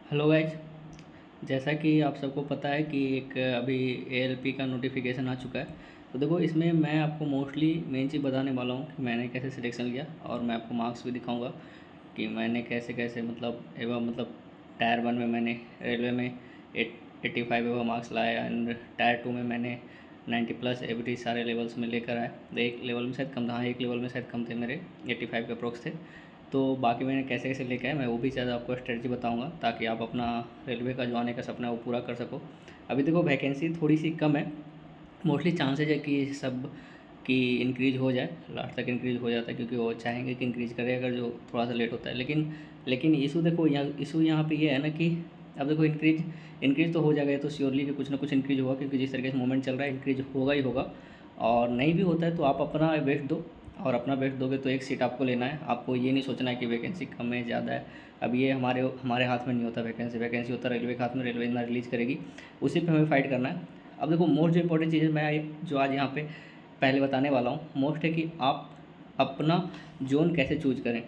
Hello guys. जैसा कि आप सबको पता है कि एक अभी एएलपी का नोटिफिकेशन आ चुका है। तो देखो, इसमें मैं आपको मोस्टली मेन चीज़ बताने वाला हूँ कि मैंने कैसे सिलेक्शन लिया, और मैं आपको मार्क्स भी दिखाऊंगा कि मैंने कैसे कैसे मतलब एवं मतलब टायर 1 में मैंने रेलवे में 85 एवं मार्क्स लाया, एंड टायर 2 में मैंने 90 प्लस एवरेज सारे लेवल्स में लेकर आया। तो एक लेवल में शायद कम था, हाँ एक लेवल में शायद कम थे मेरे, 85 के अप्रोक्स थे। तो बाकी मैंने कैसे कैसे लेके आया मैं वो भी शायद आपको स्ट्रेटजी बताऊंगा, ताकि आप अपना रेलवे का जो आने का सपना है वो पूरा कर सको। अभी देखो, वैकेंसी थोड़ी सी कम है। मोस्टली चांसेज है कि सब की इंक्रीज़ हो जाए, लास्ट तक इंक्रीज़ हो जाता है, क्योंकि वो चाहेंगे कि इंक्रीज़ करें अगर जो थोड़ा सा लेट होता है। लेकिन इशू देखो, यहाँ पे ये है ना कि अब देखो, इंक्रीज़ तो हो जाएगा, ये तो श्योरली कि कुछ ना कुछ इंक्रीज़ होगा, क्योंकि जिस तरीके से मूवमेंट चल रहा है इंक्रीज़ होगा ही होगा। और नहीं भी होता है तो आप अपना बेस्ट दो, और अपना बेस्ट दोगे तो एक सीट आपको लेना है। आपको ये नहीं सोचना है कि वैकेंसी कम है ज़्यादा है। अब ये हमारे हमारे हाथ में नहीं होता, वैकेंसी होता है रेलवे के हाथ में, रेलवे ना रिलीज़ करेगी, उसी पे हमें फाइट करना है। अब देखो, मोस्ट जो इंपॉर्टेंट चीज़ है मैं जो आज यहाँ पे पहले बताने वाला हूँ, मोस्ट है कि आप अपना जोन कैसे चूज करें।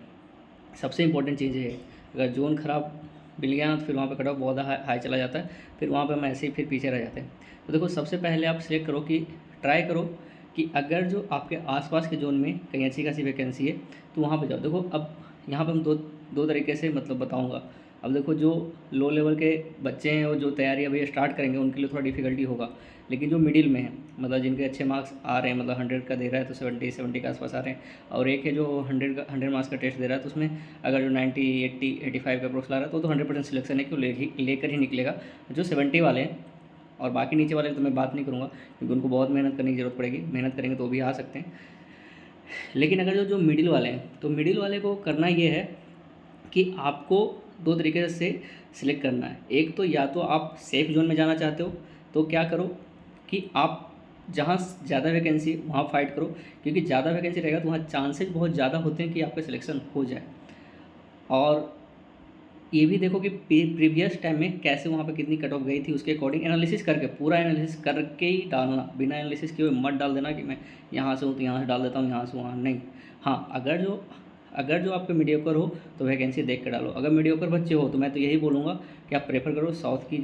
सबसे इंपॉर्टेंट चीज़ ये है, अगर जोन ख़राब मिल गया ना तो फिर वहाँ पे कट ऑफ बहुत हाई चला जाता है, फिर वहाँ पे हम ऐसे ही फिर पीछे रह जाते हैं। तो देखो, सबसे पहले आप सिलेक्ट करो कि ट्राई करो कि अगर जो आपके आसपास के जोन में कहीं अच्छी खासी वैकेंसी है तो वहाँ पे जाओ। देखो, अब यहाँ पे हम दो दो तरीके से मतलब बताऊँगा। अब देखो, जो लो लेवल के बच्चे हैं और जो तैयारी अभी स्टार्ट करेंगे उनके लिए थोड़ा डिफ़िकल्टी होगा, लेकिन जो मिडिल में है, मतलब जिनके अच्छे मार्क्स आ रहे हैं, मतलब 100 का दे रहा है तो 70 के आसपास आ रहे हैं, और एक है जो 100 मार्क्स का टेस्ट दे रहा है तो उसमें अगर जो 90 80 85 का अप्रोक्स ला रहा है तो 100% सिलेक्शन है कि वो लेकर ही निकलेगा। जो 70 वाले हैं और बाकी नीचे वाले तो मैं बात नहीं करूँगा, क्योंकि उनको बहुत मेहनत करने की ज़रूरत पड़ेगी, मेहनत करेंगे तो भी आ सकते हैं। लेकिन अगर जो जो मिडिल वाले हैं, तो मिडिल वाले को करना ये है कि आपको दो तरीके से सिलेक्ट करना है। एक तो या तो आप सेफ जोन में जाना चाहते हो तो क्या करो कि आप जहाँ ज़्यादा वैकेंसी वहाँ फाइट करो, क्योंकि ज़्यादा वैकेंसी रहेगा तो वहाँ चांसेस बहुत ज़्यादा होते हैं कि आपका सिलेक्शन हो जाए। और ये भी देखो कि प्रीवियस टाइम में कैसे वहाँ पे कितनी कट ऑफ गई थी, उसके अकॉर्डिंग एनालिसिस करके, पूरा एनालिसिस करके ही डालना, बिना एनालिसिस किए मत डाल देना कि मैं यहाँ से हूँ तो यहाँ से डाल देता हूँ, यहाँ से वहाँ नहीं। हाँ, अगर जो आपके मीडियोकर हो तो वैकेंसी देख कर डालो। अगर मीडियोकर बच्चे हो तो मैं तो यही बोलूँगा कि आप प्रेफर करो साउथ की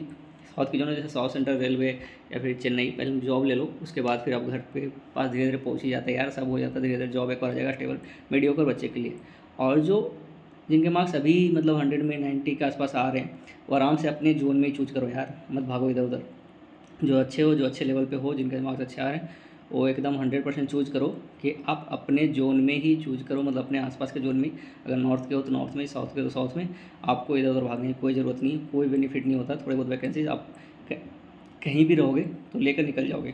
जोन, जैसे साउथ सेंट्रल रेलवे या फिर चेन्नई। पहले जॉब ले लो, उसके बाद फिर आप घर पे पास धीरे धीरे पहुँच ही जाते हैं यार, सब हो जाता है धीरे धीरे, जॉब एक बार आ जाएगा स्टेबल मीडियोकर बच्चे के लिए। और जो जिनके मार्क्स अभी मतलब 100 में 90 के आसपास आ रहे हैं, वो आराम से अपने जोन में ही चूज करो यार, मत भागो इधर उधर। जो अच्छे हो, जो अच्छे लेवल पे हो, जिनके मार्क्स अच्छे आ रहे हैं, वो एकदम 100% चूज़ करो कि आप अपने जोन में ही चूज़ करो, मतलब अपने आसपास के जोन में। अगर नॉर्थ के हो तो नॉर्थ में, साउथ के हो तो साउथ में। आपको इधर उधर भागने की कोई ज़रूरत नहीं, कोई बेनिफिट नहीं होता। थोड़े बहुत वैकेंसीज आप कहीं भी रहोगे तो लेकर निकल जाओगे।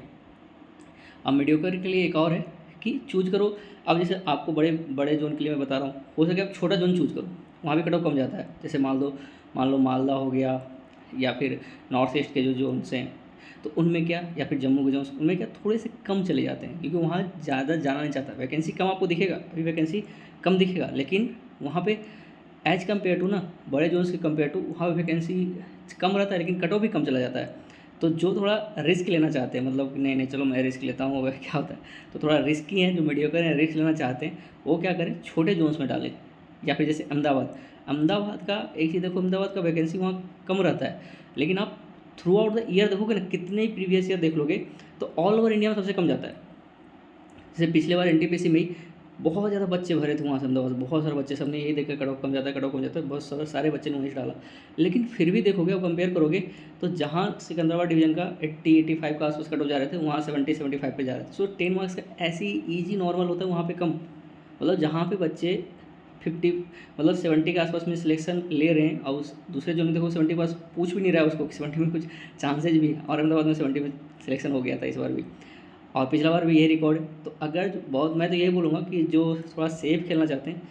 अब मीडियोकर के लिए एक और है कि चूज करो। अब जैसे आपको बड़े बड़े जोन के लिए मैं बता रहा हूँ, हो सके आप छोटा जोन चूज करो, वहाँ भी कट ऑफ कम जाता है। जैसे मान लो मालदा हो गया, या फिर नॉर्थ ईस्ट के जो जोन्स हैं तो उनमें क्या, या फिर जम्मू के जोन्स, उनमें क्या थोड़े से कम चले जाते हैं, क्योंकि वहाँ ज़्यादा जाना नहीं चाहता। वैकेंसी कम आपको दिखेगा, अभी वैकेंसी कम दिखेगा, लेकिन वहाँ पे एज़ कम्पेयर टू ना, बड़े जोन्स के कम्पेयर टू वहाँ वैकेंसी कम रहता है, लेकिन कट ऑफ भी कम चला जाता है। तो जो थोड़ा रिस्क लेना चाहते हैं, मतलब नहीं नहीं चलो मैं रिस्क लेता हूँ, वह क्या होता है, तो थोड़ा रिस्की हैं, जो मीडियोकर हैं, रिस्क लेना चाहते हैं, वो क्या करें, छोटे जोन्स में डालें। या फिर जैसे अहमदाबाद का एक चीज़ देखो, अहमदाबाद का वैकेंसी वहाँ कम रहता है, लेकिन आप थ्रू आउट द ईयर देखोगे ना, कितने ही प्रीवियस ईयर देख लोगे तो ऑल ओवर इंडिया में सबसे कम जाता है। जैसे पिछले बार एनटीपीसी में ही बहुत ज़्यादा बच्चे भरे थे वहाँ से अहमदाबाद से, बहुत सारे बच्चे, सबने यही देखा कट ऑफ कम जाता है, कट ऑफ कम जाता है, बहुत सारे बच्चे ने वहीं से डाला। लेकिन फिर भी देखोगे, अब कंपेयर करोगे तो जहाँ सिकंदराबाद डिवीजन का 80 85 का आसपास कट ऑफ जा रहे थे, वहाँ 70 75 पे जा रहे थे। सो 10 मार्क्स का ऐसी ईजी नॉर्मल होता है, वहाँ पे कम। मतलब जहाँ पे बच्चे 50 मतलब 70 के आसपास में सिलेक्शन ले रहे हैं, और उस दूसरे जो में देखो 70 के पास पूछ भी नहीं रहा है उसको कि 70 में कुछ चांसेज भी है, और अहमदाबाद में 70 में सिलेक्शन हो गया था इस बार भी, और पिछला बार भी यही रिकॉर्ड है। तो अगर बहुत, मैं तो यही बोलूँगा कि जो थोड़ा सेफ खेलना चाहते हैं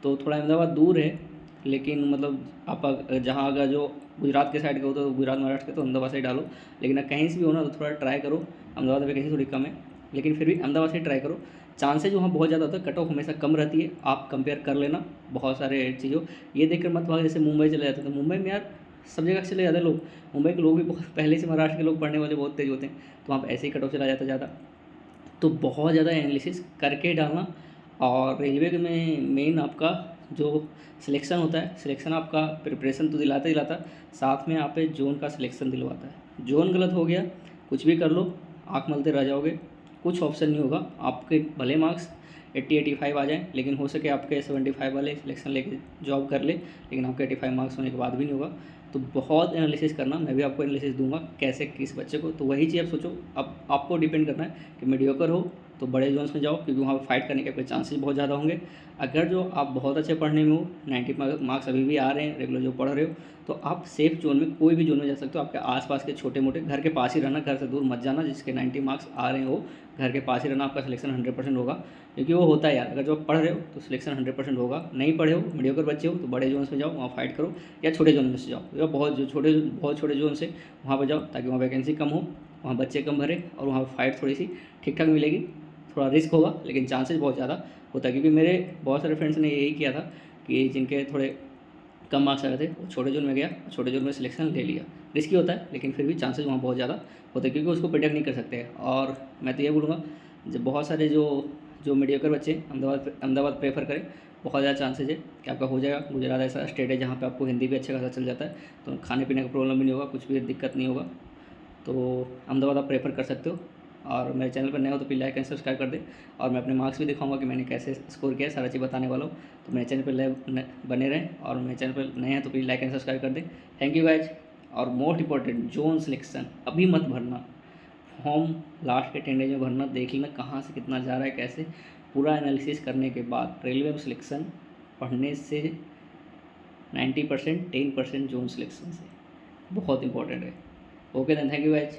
तो थोड़ा अहमदाबाद दूर है, लेकिन मतलब आप जहाँ अगर जो गुजरात के साइड के हो तो गुजरात महाराष्ट्र के तो अहमदाबाद से ही डालो। लेकिन अगर कहीं से भी हो ना तो थोड़ा ट्राई करो, अहमदाबाद में वैकेंसी थोड़ी कम है, लेकिन फिर भी अहमदाबाद से ट्राई करो। चांसेज वहाँ बहुत ज़्यादा होता है, कट ऑफ हमेशा कम रहती है, आप कंपेयर कर लेना बहुत सारे चीज़ों। ये देखकर मत भाग जैसे मुंबई चले जाते थे, मुंबई में यार सब जगह से चले जाते हैं लोग। मुंबई के लोग भी बहुत पहले से, महाराष्ट्र के लोग पढ़ने वाले बहुत तेज़ होते हैं, तो वहाँ पर ऐसे ही कट ऑफ चला जाता है ज़्यादा। तो बहुत ज़्यादा एनालिसिस करके डालना। और रेलवे में मेन आपका जो सिलेक्शन होता है, सिलेक्शन आपका प्रिपरेशन तो दिलाता साथ में आप जोन का सिलेक्शन दिलवाता है। जोन गलत हो गया, कुछ भी कर लो, आँख मलते रह जाओगे, कुछ ऑप्शन नहीं होगा। आपके भले मार्क्स 80-85 आ जाएँ, लेकिन हो सके आपके 75 वाले सिलेक्शन लेके जॉब कर ले, लेकिन आपके 85 मार्क्स होने के बाद भी नहीं होगा। तो बहुत एनालिसिस करना, मैं भी आपको एनालिसिस दूंगा कैसे किस बच्चे को। तो वही चीज़ आप सोचो, अब आपको डिपेंड करना है कि मीडियोकर हो तो बड़े जोन्स में जाओ, क्योंकि वहाँ पर फाइट करने के आपके चांसेस बहुत ज़्यादा होंगे। अगर जो आप बहुत अच्छे पढ़ने में हो, 90 मार्क्स अभी भी आ रहे हैं रेगुलर जो पढ़ रहे हो, तो आप सेफ जोन में कोई भी जोन में जा सकते हो। आपके आसपास के छोटे मोटे, घर के पास ही रहना, घर से दूर मत जाना। जिसके 90 मार्क्स आ रहे हो, घर के पास ही रहना, आपका सिलेक्शन 100% होगा। क्योंकि वो होता है यार, अगर जो आप पढ़ रहे हो तो सिलेक्शन 100% होगा। नहीं पढ़े हो, मीडियोकर बच्चे हो, तो बड़े जोन्स में जाओ, वहाँ फाइट करो, या छोटे जोन में से जाओ, या बहुत छोटे जोन से वहाँ पर जाओ, ताकि वहाँ वैकेंसी कम हो, वहाँ बच्चे कम भरे, और वहाँ फाइट थोड़ी सी ठीक ठाक मिलेगी। थोड़ा रिस्क होगा, लेकिन चांसेस बहुत ज़्यादा होता है। क्योंकि मेरे बहुत सारे फ्रेंड्स ने यही किया था कि जिनके थोड़े कम मार्क्स आए थे, वो छोटे जोन में गया, छोटे जोन में सिलेक्शन ले लिया। रिस्की होता है, लेकिन फिर भी चांसेस वहाँ बहुत ज़्यादा होते हैं, क्योंकि उसको प्रेडिक्ट नहीं कर सकते। और मैं तो ये बोलूँगा, जब बहुत सारे जो जो मीडियोकर बच्चे अहमदाबाद प्रेफर करें, बहुत ज़्यादा चांसेज है कि आपका हो जाएगा। गुजरात ऐसा स्टेट है जहाँ पे आपको हिंदी भी अच्छा खासा चल जाता है, तो खाने पीने का प्रॉब्लम भी नहीं होगा, कुछ भी दिक्कत नहीं होगा। तो अहमदाबाद आप प्रेफर कर सकते हो। और मेरे चैनल पर नए हो तो प्लीज़ लाइक एंड सब्सक्राइब कर दें। और मैं अपने मार्क्स भी दिखाऊंगा कि मैंने कैसे स्कोर किया है, सारा चीज़ बताने वाला हूँ। तो मेरे चैनल पर बने रहें, और मेरे चैनल पर नए हैं तो प्लीज़ लाइक एंड सब्सक्राइब कर दें। Thank you guys. और मोस्ट इंपॉर्टेंट, जोन सिलेक्शन अभी मत भरना, फॉर्म लास्ट के 10 डेज में भरना। देख लेना कहाँ से कितना जा रहा है, कैसे, पूरा एनालिसिस करने के बाद रेलवे में सिलेक्शन पढ़ने से 90%, 10% जोन सिलेक्शन से बहुत इंपॉर्टेंट है। Okay then, thank you guys.